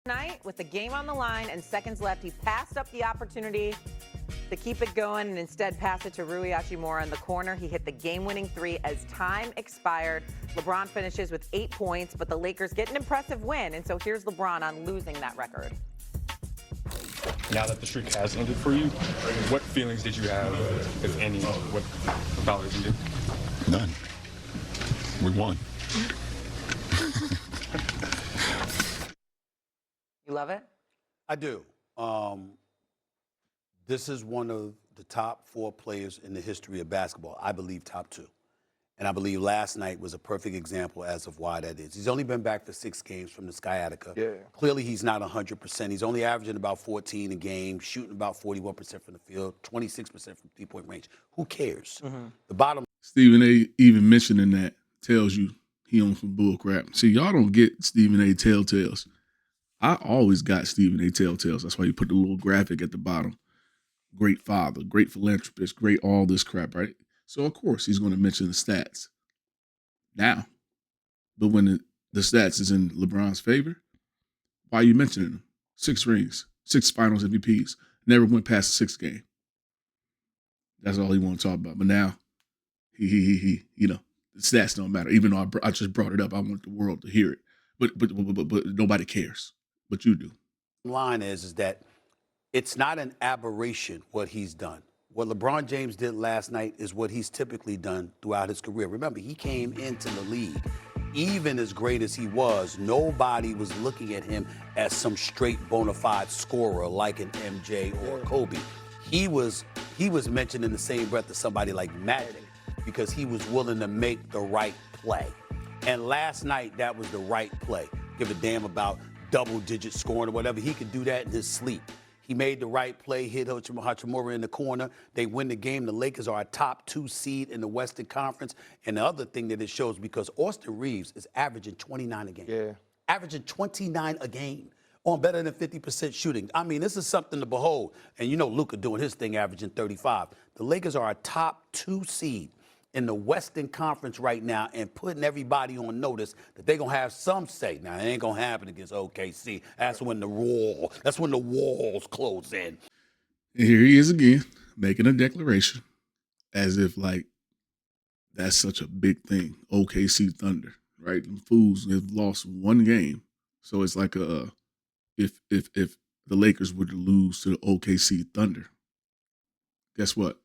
Night, with the game on the line and seconds left, he passed up the opportunity to keep it going and instead passed it to Rui Hachimura in the corner. He hit the game-winning three as time expired. LeBron finishes with 8 points, but the Lakers get an impressive win. And so here's LeBron on losing that record. Now that the streak has ended for you, what feelings did you have, if any, what about it ended? None. We won. You love it? I do. This is one of the top 4 players in the history of basketball. I believe top 2. And I believe last night was a perfect example as of why that is. He's only been back for 6 games from the sciatica. Yeah. Clearly, he's not 100%. He's only averaging about 14 a game, shooting about 41% from the field, 26% from three-point range. Who cares? The bottom. Stephen A. even mentioning that tells you he on some bull crap. See, y'all don't get Stephen A. telltales. I always got Stephen A. telltales. That's why you put the little graphic at the bottom. Great father, great philanthropist, great all this crap, right? So, of course, he's going to mention the stats now. But when the stats is in LeBron's favor, why are you mentioning them? 6 rings, 6 finals MVPs, never went past the 6th game. That's all he want to talk about. But now, he the stats don't matter. Even though I just brought it up, I want the world to hear it. But nobody cares. But you do. Line is that it's not an aberration what he's done. What LeBron James did last night is what he's typically done throughout his career. Remember, he came into the league. Even as great as he was, nobody was looking at him as some straight bona fide scorer like an MJ or Kobe. He was mentioned in the same breath as somebody like Magic because he was willing to make the right play. And last night, that was the right play. Give a damn about double-digit scoring or whatever. He could do that in his sleep. He made the right play, hit Hachimura in the corner. They win the game. The Lakers are a top 2 seed in the Western Conference. And the other thing that it shows, because Austin Reeves is averaging 29 a game. Yeah. Averaging 29 a game on better than 50% shooting. I mean, this is something to behold. And you know Luka doing his thing, averaging 35. The Lakers are a top 2 seed in the Western Conference right now and putting everybody on notice that they're going to have some say. Now, it ain't going to happen against OKC. That's when the walls close in. And here he is again, making a declaration as if, like, that's such a big thing. OKC Thunder, right? Them fools have lost 1 game. So it's like if the Lakers were to lose to the OKC Thunder, guess what?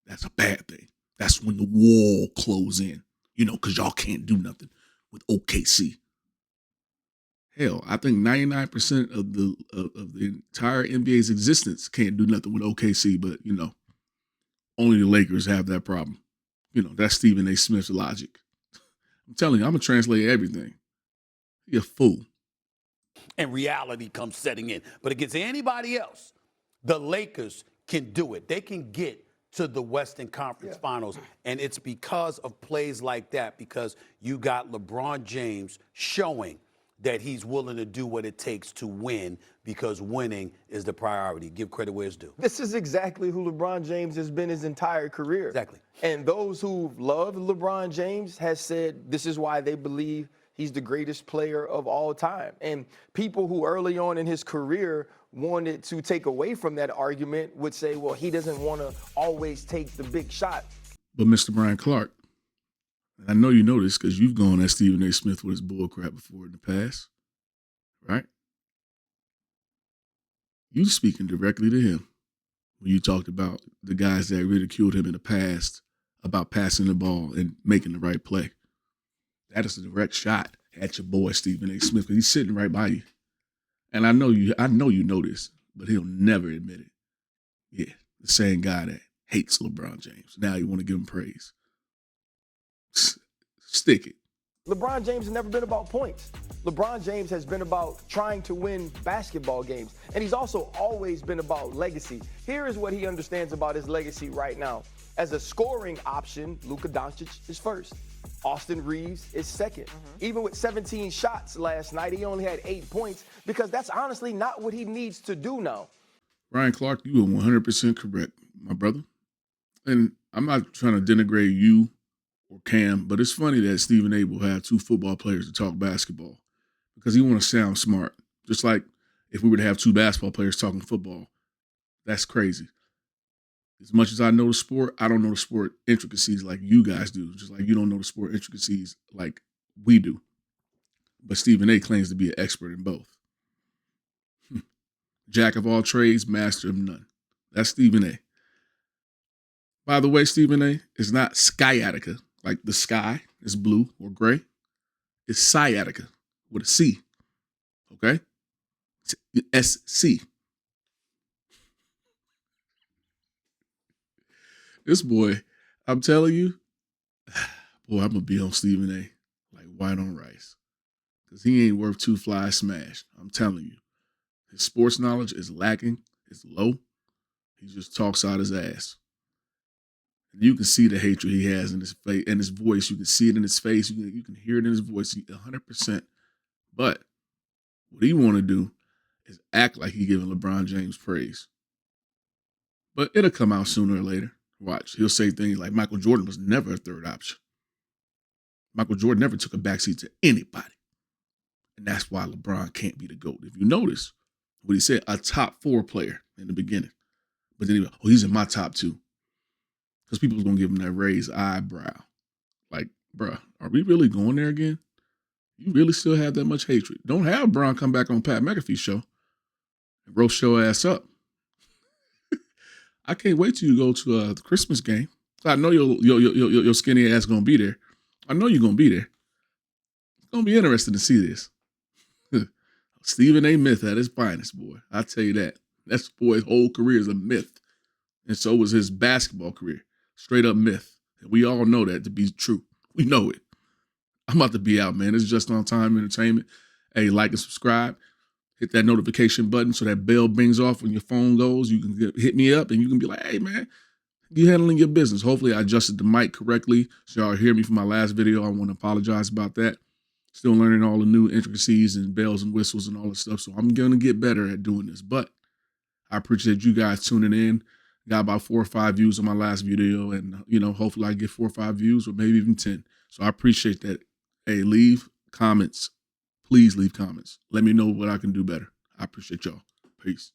That's a bad thing. That's when the wall close in, because y'all can't do nothing with OKC. Hell, I think 99% of the entire NBA's existence can't do nothing with OKC, but, only the Lakers have that problem. That's Stephen A. Smith's logic. I'm telling you, I'm going to translate everything. You're a fool. And reality comes setting in. But against anybody else, the Lakers can do it. They can get to the Western Conference Finals. And it's because of plays like that, because you got LeBron James showing that he's willing to do what it takes to win, because winning is the priority. Give credit where it's due. This is exactly who LeBron James has been his entire career. Exactly. And those who love LeBron James has said this is why they believe he's the greatest player of all time. And people who early on in his career wanted to take away from that argument would say, well, he doesn't want to always take the big shot. But Mr. Brian Clark, I know you know this because you've gone at Stephen A. Smith with his bullcrap before in the past, right? You speaking directly to him when you talked about the guys that ridiculed him in the past about passing the ball and making the right play. That is a direct shot at your boy Stephen A. Smith because he's sitting right by you. And I know you know this, but he'll never admit it. Yeah, the same guy that hates LeBron James. Now you want to give him praise. Stick it. LeBron James has never been about points. LeBron James has been about trying to win basketball games. And he's also always been about legacy. Here is what he understands about his legacy right now. As a scoring option, Luka Doncic is first. Austin Reeves is second. Even with 17 shots last night, he only had 8 points because that's honestly not what he needs to do now. Ryan Clark, you are 100% correct, my brother. And I'm not trying to denigrate you or Cam, but it's funny that Stephen A. will have 2 football players to talk basketball because he want to sound smart, Just like if we were to have two basketball players talking football, that's crazy. As much as I know the sport, I don't know the sport intricacies like you guys do, just like you don't know the sport intricacies like we do. But Stephen A claims to be an expert in both. Jack of all trades, master of none. That's Stephen A. By the way, Stephen A is not sciatica, like the sky is blue or gray. It's sciatica with a C. Okay? SC. This boy, I'm telling you, boy, I'm gonna be on Stephen A like white on rice. Because he ain't worth two flies smashed. I'm telling you. His sports knowledge is lacking, it's low. He just talks out his ass. And you can see the hatred he has in his face, in his voice. You can see it in his face. You can hear it in his voice 100%. But what he want to do is act like he giving LeBron James praise. But it'll come out sooner or later. Watch. He'll say things like Michael Jordan was never a third option. Michael Jordan never took a backseat to anybody. And that's why LeBron can't be the GOAT. If you notice what he said, a top 4 player in the beginning. But then he went, he's in my top 2. Because people was going to give him that raised eyebrow. Like, bruh, are we really going there again? You really still have that much hatred. Don't have Bron come back on Pat McAfee's show and roast your ass up. I can't wait till you go to the Christmas game. I know your skinny ass going to be there. I know you're going to be there. It's going to be interesting to see this. Stephen A. myth at his finest, boy. I tell you that. That boy's whole career is a myth. And so was his basketball career. Straight up myth. And we all know that to be true. We know it. I'm about to be out, man. It's Just On Time Entertainment. Hey, like and subscribe. Hit that notification button so that bell brings off when your phone goes. You can hit me up and you can be like, hey, man, you handling your business. Hopefully I adjusted the mic correctly so y'all hear me from my last video. I want to apologize about that. Still learning all the new intricacies and bells and whistles and all that stuff. So I'm going to get better at doing this. But I appreciate you guys tuning in. Got about 4 or 5 views on my last video. And, hopefully I get 4 or 5 views or maybe even 10. So I appreciate that. Hey, leave comments. Please leave comments. Let me know what I can do better. I appreciate y'all. Peace.